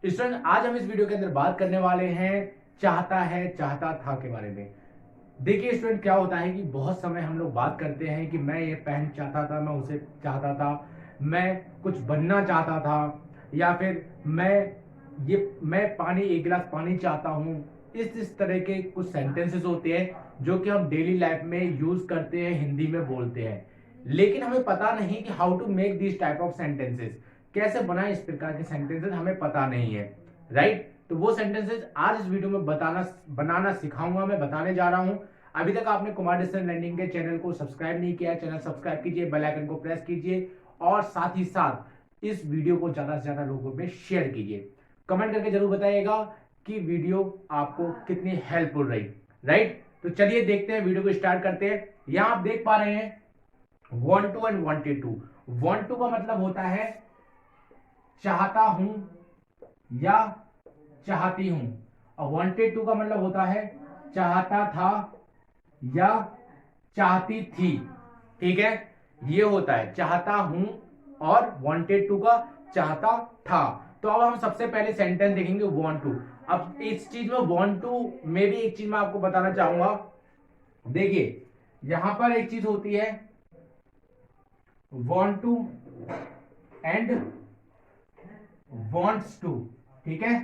Student, आज हम इस वीडियो के अंदर बात करने वाले हैं चाहता है चाहता था के बारे में। देखिए स्टूडेंट, क्या होता है कि बहुत समय हम लोग बात करते हैं कि मैं ये पेन चाहता था, मैं उसे चाहता था, मैं कुछ बनना चाहता था, या फिर मैं पानी, एक गिलास पानी चाहता हूँ। इस तरह के कुछ सेंटेंसेस होते हैं जो कि हम डेली लाइफ में यूज करते हैं, हिंदी में बोलते हैं, लेकिन हमें पता नहीं कि how to make this type of sentences, कैसे बनाए इस प्रकार के सेंटेंसेस, हमें पता नहीं है। राइट? तो वो सेंटेंसेस आज इस वीडियो में बनाना सिखाऊंगा, मैं बताने जा रहा हूं। अभी तक आपने कुमार डिस्टेंस लर्निंग के चैनल को सब्सक्राइब नहीं किया, चैनल सब्सक्राइब कीजिए, बेल आइकन को प्रेस कीजिए और साथ ही साथ इस वीडियो को ज्यादा से ज्यादा लोगों में शेयर कीजिए। कमेंट करके जरूर बताइएगा कि वीडियो आपको कितनी हेल्पफुल रही। राइट? तो चलिए देखते हैं, वीडियो को स्टार्ट करते हैं। यहां आप देख पा रहे हैं want to and wanted to। want to का मतलब होता है चाहता हूं या चाहती हूं, और wanted to का मतलब होता है चाहता था या चाहती थी। ठीक है, ये होता है चाहता हूं और wanted to का चाहता था। तो अब हम सबसे पहले सेंटेंस देखेंगे want to। अब इस चीज में want to में भी एक चीज मैं आपको बताना चाहूंगा। देखिए, यहां पर एक चीज होती है want to and wants to। ठीक है,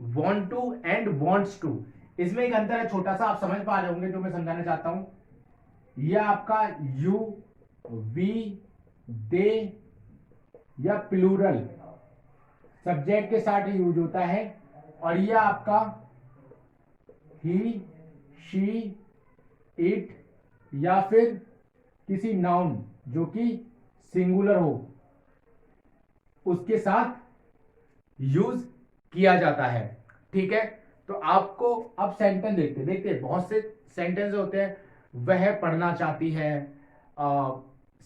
want to and wants to, इसमें एक अंतर है छोटा सा, आप समझ पा रहे होंगे जो मैं समझाना चाहता हूं। यह आपका यू, वी, दे या प्लूरल सब्जेक्ट के साथ यूज होता है, और यह आपका ही, शी, इट या फिर किसी नाउन जो कि सिंगुलर हो उसके साथ यूज किया जाता है। ठीक है, तो आपको अब सेंटेंस देखते बहुत से सेंटेंस होते हैं। वह पढ़ना चाहती है,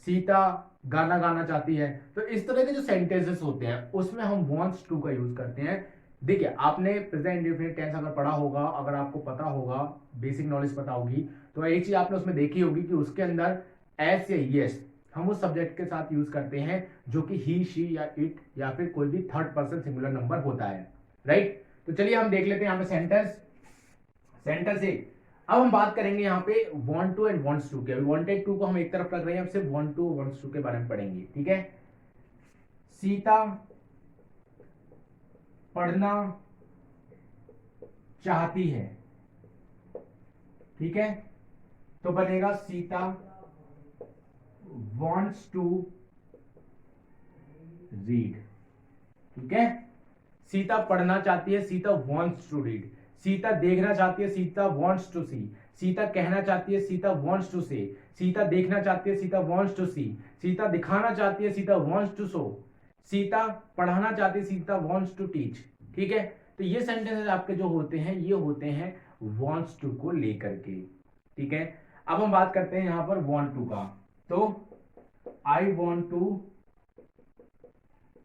सीता गाना गाना चाहती है। तो इस तरह के जो सेंटेंसेस होते हैं उसमें हम वॉन्ट्स टू का यूज करते हैं। देखिए, आपने प्रेजेंट इंडेफिनिट टेंस अगर पढ़ा होगा, अगर आपको पता होगा, बेसिक नॉलेज पता होगी, तो एक चीज आपने उसमें देखी होगी कि उसके अंदर एस या यस हम उस सब्जेक्ट के साथ यूज करते हैं जो कि ही, शी या इट या फिर कोई भी थर्ड पर्सन सिंगुलर नंबर होता है। राइट? तो चलिए हम देख लेते हैं यहाँ पे सेंटेंस एक। अब हम बात करेंगे यहाँ पे want to and wants to के। wanted to को हम एक तरफ रख रहे हैं, अब सिर्फ want to wants to के बारे में पढ़ेंगे। ठीक है, सीता पढ़ना चाहती है। ठीक है, तो बनेगा सीता wants to read। ठीक है, सीता पढ़ना चाहती है, Sita wants to read। Sita देखना चाहती है, Sita wants to see। Sita कहना चाहती है, Sita wants to say। Sita देखना चाहती है, Sita wants to see। Sita दिखाना चाहती है, Sita wants to show। Sita पढ़ाना चाहती है, सीता wants to teach। ठीक है, तो ये सेंटेंसेस आपके जो होते हैं ये होते हैं wants to को लेकर के। ठीक है, अब हम बात करते हैं यहां पर want to का। तो I want to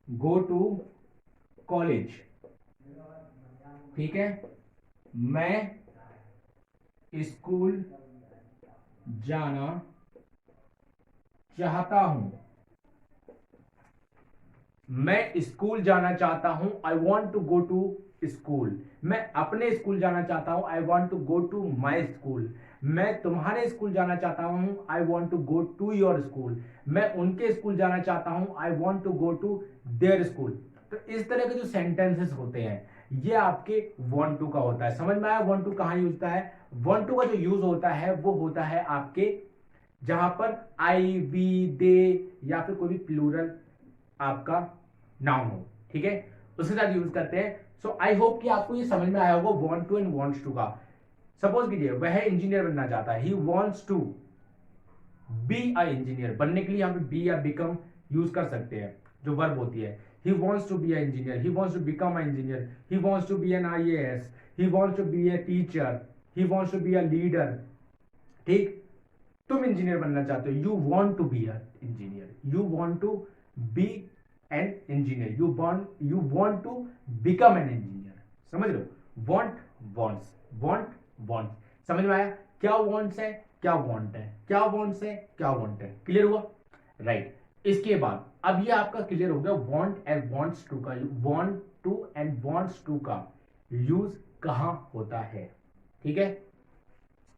go to college. ठीक है, मैं स्कूल जाना चाहता हूं। मैं स्कूल जाना चाहता हूं, I want to go to school. मैं अपने स्कूल जाना चाहता हूं, I want to go to my school. मैं तुम्हारे स्कूल जाना चाहता हूं, I want to go to your school. मैं उनके स्कूल जाना चाहता हूं, I want to go to their school. तो इस तरह के जो सेंटेंसेस होते हैं ये आपके want to का होता है। समझ में आया want to कहां यूज होता है? want to का जो यूज होता है वो होता है आपके जहां पर आई, वी, दे या फिर कोई भी प्लूरल आपका नाउन हो। ठीक है, उसके साथ यूज करते हैं। सो आई होप कि आपको ये समझ में आया होगा want to and wants to का। सपोज कीजिए वह इंजीनियर बनना चाहता है, ही wants to B a engineer. बनने के लिए यहाँ पे बी या बिकम यूज कर सकते हैं, जो वर्ब होती है। He wants to be a engineer, he wants to become a engineer, he wants to be an IAS, he wants to be a teacher, he wants to be a leader. ठीक, तुम engineer बनना चाहते हो, you want to be a engineer, you want to be an engineer, you want to become an engineer. समझ लो, want, wants, want, wants. समझ में आया? क्या वॉन्ट्स है, क्या वॉन्ट है, क्या वॉन्ट्स है, क्या वॉन्ट है। क्लियर हुआ? राइट। इसके बाद अब ये आपका क्लियर हो गया want एंड wants to का, want to and wants to का यूज कहां होता है? ठीक है,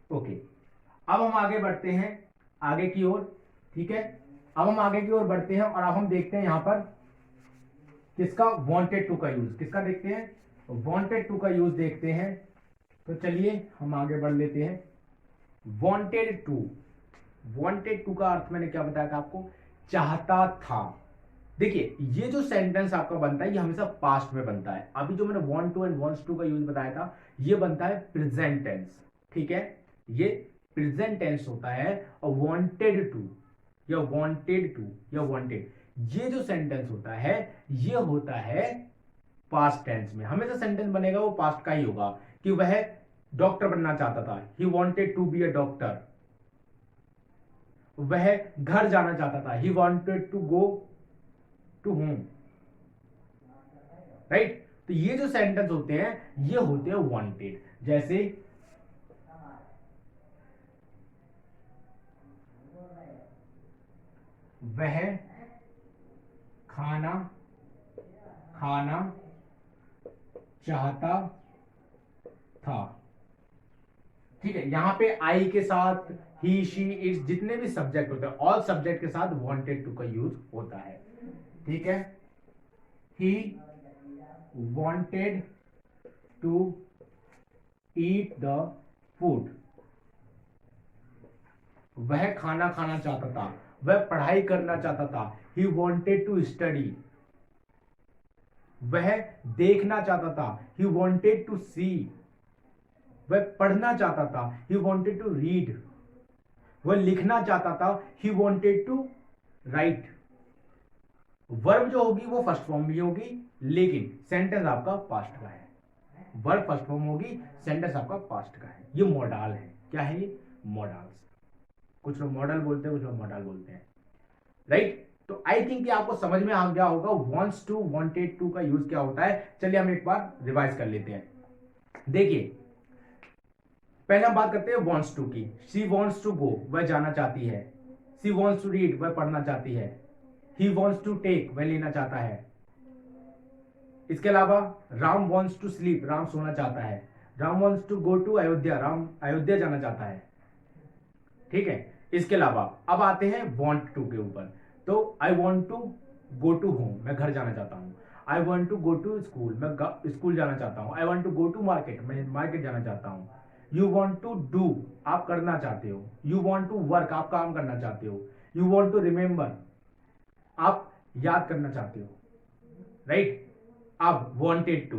ओके। अब हम आगे बढ़ते हैं आगे की ओर। ठीक है, अब हम आगे की ओर बढ़ते हैं और अब हम देखते हैं यहां पर किसका वांटेड टू का यूज, किसका देखते हैं, वांटेड टू का यूज देखते हैं। तो चलिए हम आगे बढ़ लेते हैं। वांटेड टू, वांटेड टू का अर्थ मैंने क्या बताया था आपको, चाहता था। देखिए ये जो सेंटेंस आपका बनता है ये हमेशा पास्ट में बनता है। अभी जो मैंने want to and wants to का यूज बताया था ये बनता है प्रेजेंट टेंस। ठीक है, ये प्रेजेंट टेंस होता है। और वांटेड टू या वांटेड टू या वांटेड, ये जो सेंटेंस होता है ये होता है पास्ट टेंस में। हमेशा सेंटेंस बनेगा वो पास्ट का ही होगा कि वह डॉक्टर बनना चाहता था, he wanted to be a doctor. वह घर जाना चाहता था, he wanted to go to home. Right, तो ये जो सेंटेंस होते हैं ये होते हैं वांटेड। जैसे वह खाना खाना चाहता था। ठीक है, यहां पे आई के साथ ही शी इट्स जितने भी सब्जेक्ट होते हैं ऑल सब्जेक्ट के साथ वांटेड टू का यूज होता है। ठीक है, ही wanted to eat the food, वह खाना खाना चाहता था, वह पढ़ाई करना चाहता था, he wanted to study, वह देखना चाहता था, he wanted to see, वह पढ़ना चाहता था, he wanted to read, वह लिखना चाहता था, he wanted to write। Verb जो होगी वो फर्स्ट फॉर्म भी होगी लेकिन सेंटेंस आपका पास्ट का है। वर्ब फर्स्ट फॉर्म होगी, सेंटेंस आपका पास्ट का है। ये मॉडल है। क्या है ये? मॉडल्स। कुछ लोग मॉडल बोलते हैं, कुछ लोग मॉडल बोलते हैं। राइट, तो आई थिंक कि आपको समझ में आ गया होगा वांट्स टू वांटेड टू का यूज क्या होता है। चलिए हम एक बार रिवाइज कर लेते हैं। देखिए पहले हम बात करते हैं वांट्स टू की। शी वांट्स टू गो, वह जाना चाहती है। शी वांट्स टू रीड, वह पढ़ना चाहती है। He wants to take, वह लेना चाहता है। इसके अलावा Ram wants to sleep, Ram सोना चाहता है। Ram wants to go to Ayodhya, Ram Ayodhya जाना चाहता है। ठीक है, इसके अलावा अब आते हैं want to के ऊपर। तो I want to go to home, मैं घर जाना चाहता हूँ। I want to go to school, मैं स्कूल जाना चाहता हूँ। I want to go to market, मैं मार्केट जाना चाहता हूँ। You want to do, आप करना चाहते हो। You want to work, आप काम करना चाहते हो। You want to remember, आप याद करना चाहते हो। राइट, अब वांटेड टू,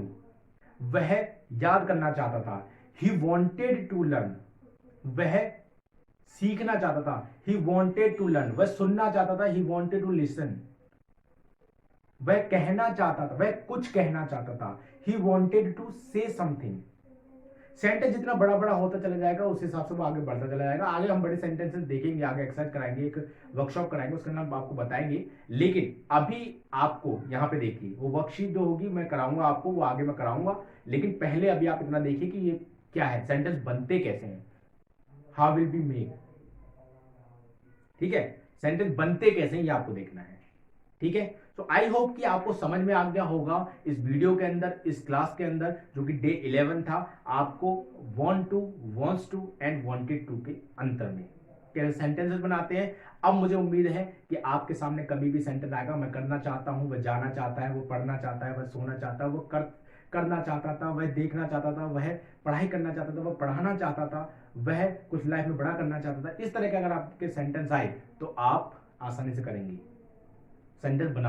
वह याद करना चाहता था। ही वांटेड टू लर्न, वह सीखना चाहता था। ही वांटेड टू लर्न, वह सुनना चाहता था। ही वांटेड टू लिसन, वह कहना चाहता था, वह कुछ कहना चाहता था। He wanted to say something. Sentence जितना बड़ा बड़ा होता चला जाएगा उस हिसाब से वो आगे बढ़ता चला जाएगा। आगे हम बड़े सेंटेंसेस देखेंगे, आगे एक्सरसाइज कराएंगे, एक वर्कशॉप कराएंगे, उसका नाम आपको बताएंगे। लेकिन अभी आपको यहाँ पे देखिए वो वर्कशीट जो होगी मैं कराऊंगा आपको, वो आगे मैं कराऊंगा। लेकिन पहले अभी आप इतना देखिए कि ये क्या है, सेंटेंस बनते कैसे हैं। हाउ विल बी मेड, ठीक है, सेंटेंस बनते कैसे हैं ये आपको देखना है। ठीक है, तो आई होप कि आपको समझ में आ गया होगा इस वीडियो के अंदर, इस क्लास के अंदर जो कि डे 11 था। आपको want to, wants to and wanted to के अंतर में कैसे सेंटेंसेस बनाते हैं। अब मुझे उम्मीद है कि आपके सामने कभी भी सेंटेंस आएगा, मैं करना चाहता हूं, वह जाना चाहता है, वो पढ़ना चाहता है, वह सोना चाहता है, वो करना चाहता था, वह देखना चाहता था, वह पढ़ाई करना चाहता था, वह पढ़ाना चाहता था, वह कुछ लाइफ में बड़ा करना चाहता था। इस तरह के अगर आपके सेंटेंस आए तो आप आसानी से करेंगे, सेंटेंस बना